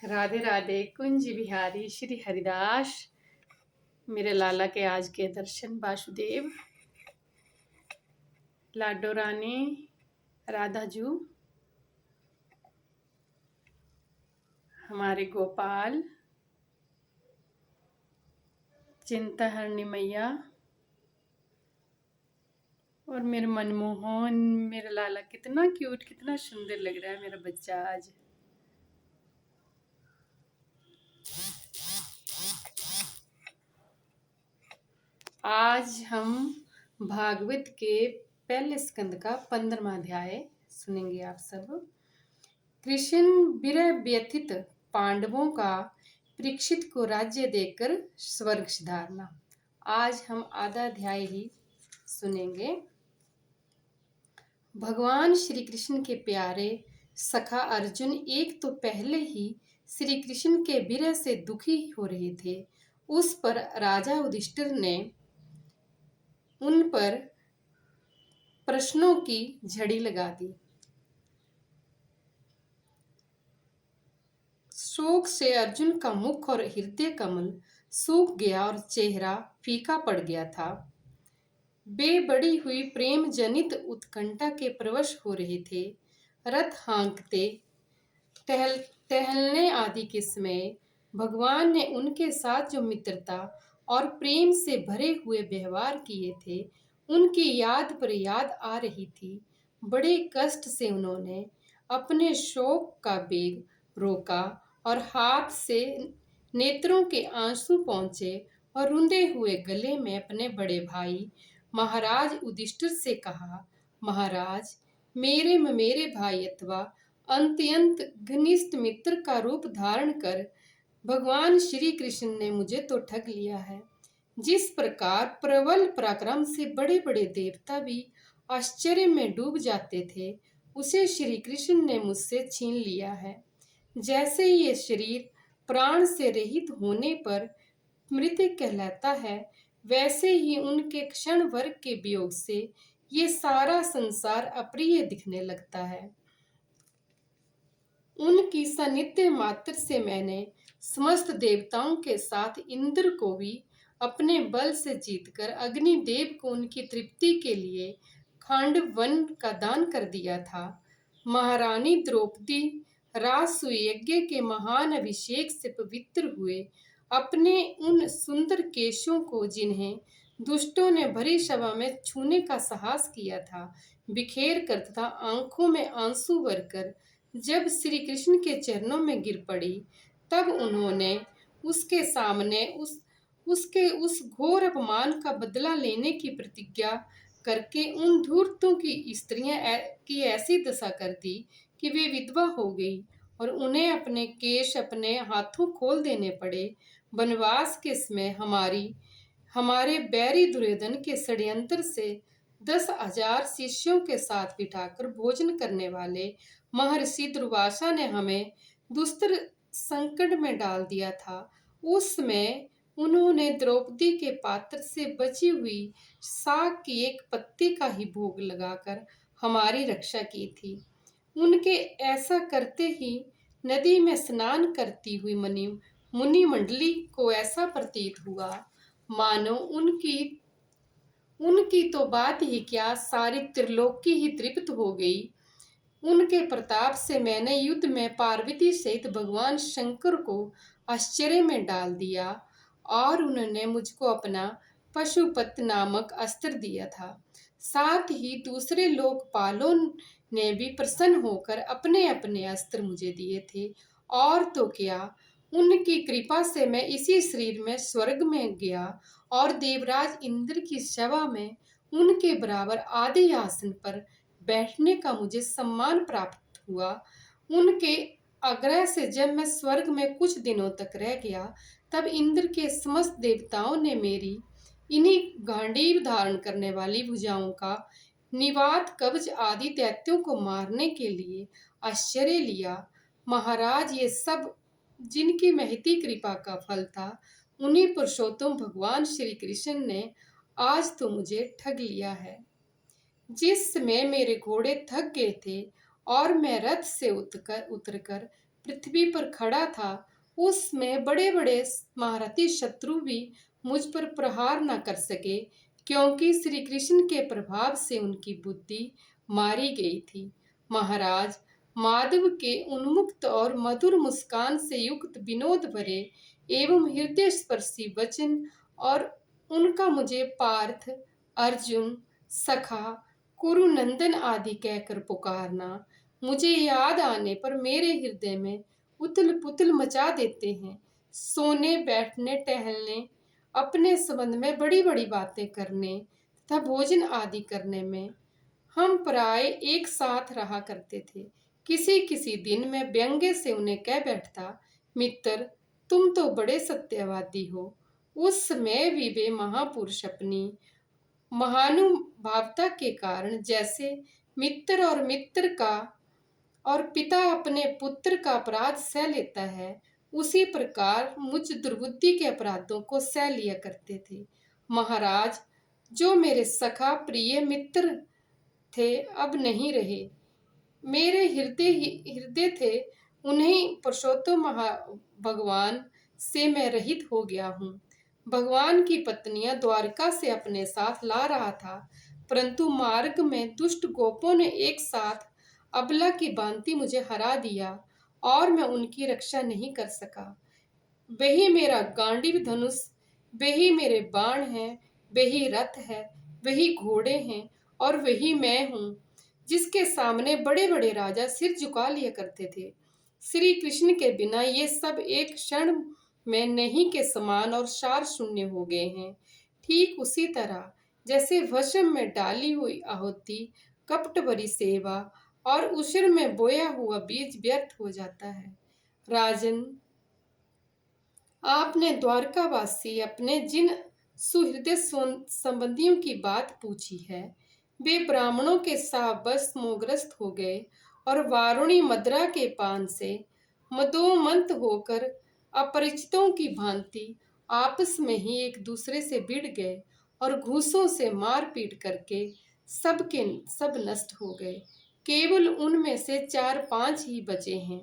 राधे राधे। कुंज बिहारी श्री हरिदास, मेरे लाला के आज के दर्शन। वासुदेव, लाडो रानी, राधाजू, हमारे गोपाल, चिंताहरणी मैया और मेरे मनमोहन। मेरा लाला कितना क्यूट, कितना सुंदर लग रहा है मेरा बच्चा आज। आज हम भागवत के पहले स्कंद का 15वां अध्याय सुनेंगे आप सब। कृष्ण विरह व्यथित पांडवों का परीक्षित को राज्य देकर स्वर्ग सिधारना। आज हम आधा अध्याय ही सुनेंगे। भगवान श्री कृष्ण के प्यारे सखा अर्जुन एक तो पहले ही श्री कृष्ण के विरह से दुखी हो रहे थे, उस पर राजा युधिष्ठिर ने उन पर प्रश्नों की झड़ी लगा दी। शोक से अर्जुन का मुख और हृदय कमल सूख गया और चेहरा फीका पड़ गया था। वे बढ़ी हुई प्रेम जनित उत्कंठा के प्रवश हो रहे थे। रथ हाँकते टहलने आदि के समय भगवान ने उनके साथ जो मित्रता और प्रेम से भरे हुए व्यवहार किए थे, उनकी याद पर याद आ रही थी। बड़े कष्ट से उन्होंने अपने शोक का वेग रोका और हाथ से नेत्रों के आंसू पहुंचे और रुंधे हुए गले में अपने बड़े भाई महाराज युधिष्ठिर से कहा, महाराज, मेरे भाई अथवा अत्यंत घनिष्ठ मित्र का रूप धारण कर भगवान श्री कृष्ण ने मुझे तो ठग लिया है। जिस प्रकार प्रबल पराक्रम से बड़े बड़े देवता भी आश्चर्य में डूब जाते थे, उसे श्री कृष्ण ने मुझसे छीन लिया है। जैसे ये शरीर प्राण से रहित होने पर मृत कहलाता है, वैसे ही उनके क्षण भर के वियोग से ये सारा संसार अप्रिय दिखने लगता है। उनकी सानिध्य मात्र से मैंने समस्त देवताओं के साथ इंद्र को भी अपने बल से जीतकर अग्निदेव को उनकी तृप्ति के लिए खांडवन का दान कर दिया था। महारानी द्रौपदी राजसूय के महान अभिषेक से पवित्र हुए अपने उन सुंदर केशों को, जिन्हें दुष्टों ने भरी सभा में छूने का साहस किया था, बिखेर कर तथा आंखों में आंसू भरकर जब श्री कृष्ण के चरणों में गिर पड़ी, तब उन्होंने उसके सामने उसके उस घोर अपमान का बदला लेने की प्रतिज्ञा करके उन धूर्तों की स्त्रियां की ऐसी दशा कर दी कि वे विधवा हो गई और उन्हें अपने केश अपने हाथों खोल देने पड़े। वनवास के समय हमारे बैरी दुर्योधन के षड्यंत्र से 10,000 शिष्यों के साथ बिठाकर भोजन करने वाले महर्षि दुर्वासा ने हमें दुस्तर संकट में डाल दिया था। उस समय उन्होंने द्रौपदी के पात्र से बची हुई साग की एक पत्ती का ही भोग लगाकर हमारी रक्षा की थी। उनके ऐसा करते ही नदी में स्नान करती हुई मुनि मंडली को ऐसा प्रतीत हुआ मानो उनकी तो बात ही क्या, सारी त्रिलोकी ही तृप्त हो गई। उनके प्रताप से मैंने युद्ध में पार्वती सहित भगवान शंकर को आश्चर्य में डाल दिया और उन्होंने मुझको अपना पशुपत नामक अस्त्र दिया था। साथ ही दूसरे लोकपालों ने भी प्रसन्न होकर अपने अपने अस्त्र मुझे दिए थे। और तो क्या, उनकी कृपा से मैं इसी शरीर में स्वर्ग में गया और देवराज इंद्र की सभा में उनके बराबर आदि आसन पर बैठने का मुझे सम्मान प्राप्त हुआ। उनके आग्रह से जब मैं स्वर्ग में कुछ दिनों तक रह गया, तब इंद्र के समस्त देवताओं ने मेरी इन्हीं गांडीव धारण करने वाली भुजाओं का निवात कवच आदि दैत्यों को मारने के लिए आश्चर्य लिया। महाराज, ये सब जिनकी महती कृपा का फल था, उन्हीं पुरुषोत्तम भगवान श्री कृष्ण ने आज तो मुझे ठग लिया है। जिस समय मेरे घोड़े थक गए थे और मैं रथ से उतरकर पृथ्वी पर खड़ा था, उसमें बड़े बड़े महारथी शत्रु भी मुझ पर प्रहार न कर सके, क्योंकि श्री कृष्ण के प्रभाव से उनकी बुद्धि मारी गई थी। महाराज माधव के उन्मुक्त और मधुर मुस्कान से युक्त विनोद भरे एवं हृदय स्पर्शी वचन और उनका मुझे पार्थ, अर्जुन, सखा, कुरुनंदन आदि कहकर पुकारना मुझे याद आने पर मेरे हृदय में उथल पुथल मचा देते हैं। सोने, बैठने, टहलने, अपने संबंध में बड़ी बड़ी बातें करने तथा भोजन आदि करने में हम प्राय एक साथ रहा करते थे। किसी किसी दिन मैं व्यंग्य से उन्हें कह बैठता, मित्र तुम तो बड़े सत्यवादी हो। उस समय भी वे महापुरुष अपनी महानुभावता के कारण जैसे मित्र और मित्र का और पिता अपने पुत्र का अपराध सह लेता है, उसी प्रकार मुझ दुर्बुद्धि के अपराधों को सह लिया करते थे। महाराज जो मेरे सखा प्रिय मित्र थे अब नहीं रहे, मेरे हृदय थे, उन्हीं पुरुषोत्तम भगवान से मैं रहित हो गया हूँ। भगवान की पत्नियां द्वारका से अपने साथ ला रहा था, परंतु मार्ग में दुष्ट गोपों ने एक साथ अबला की भांति मुझे हरा दिया और मैं उनकी रक्षा नहीं कर सका। वही मेरा गांडीव धनुष, वही मेरे बाण हैं, वही रथ है, वही घोड़े हैं और वही मैं हूँ, जिसके सामने बड़े बड़े राजा सिर झुका लिया करते थे। श्री कृष्ण के बिना ये सब एक क्षण में नहीं के समान और सार शून्य हो गए हैं। ठीक उसी तरह जैसे भस्म में डाली हुई आहुति, कपट भरी सेवा और उसिर में बोया हुआ बीज व्यर्थ हो जाता है। राजन आपने द्वारकावासी अपने जिन सुहृदय संबंधियों की बात पूछी है, वे ब्राह्मणों के साथ बस मोहग्रस्त हो गए और वारुणी मदरा के पान से मदोमंत होकर अपरिचितों की भांति आपस में ही एक दूसरे से भिड़ गए और घूसों से मार पीट करके सब के सब नष्ट हो गए। केवल उनमें से 4-5 ही बचे हैं।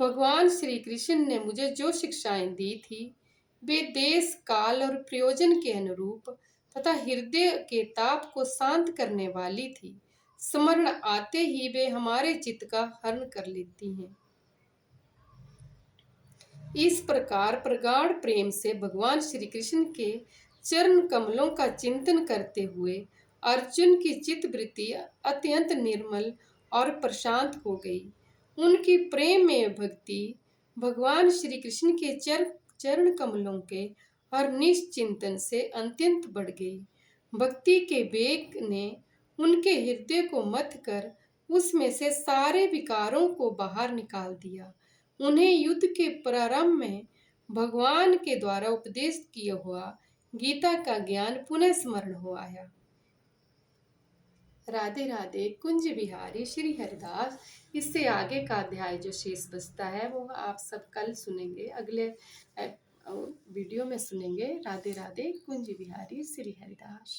भगवान श्री कृष्ण ने मुझे जो शिक्षाएं दी थी, वे देश, काल और प्रयोजन के अनुरूप तथा हृदय के ताप को शांत करने वाली थी। स्मरण आते ही वे हमारे चित्त का हरण कर लेती हैं। इस प्रकार प्रगाढ़ प्रेम से भगवान श्री कृष्ण के चरण कमलों का चिंतन करते हुए अर्जुन की चित्तवृत्ति अत्यंत निर्मल और प्रशांत हो गई। उनकी प्रेम में भक्ति भगवान श्री कृष्ण के चरण कमलों के हर निश्चिंतन से अत्यंत बढ़ गई। भक्ति के वेग ने उनके हृदय को मथ कर उसमें से सारे विकारों को बाहर निकाल दिया। उन्हें युद्ध के प्रारंभ में भगवान के द्वारा उपदेश किया हुआ गीता का ज्ञान पुनः स्मरण हो आया। राधे राधे। कुंज बिहारी श्री हरिदास। इससे आगे का अध्याय जो शेष बचता है वो आप सब कल सुनेंगे, अगले वीडियो में सुनेंगे। राधे राधे। कुंज बिहारी श्री हरिदास।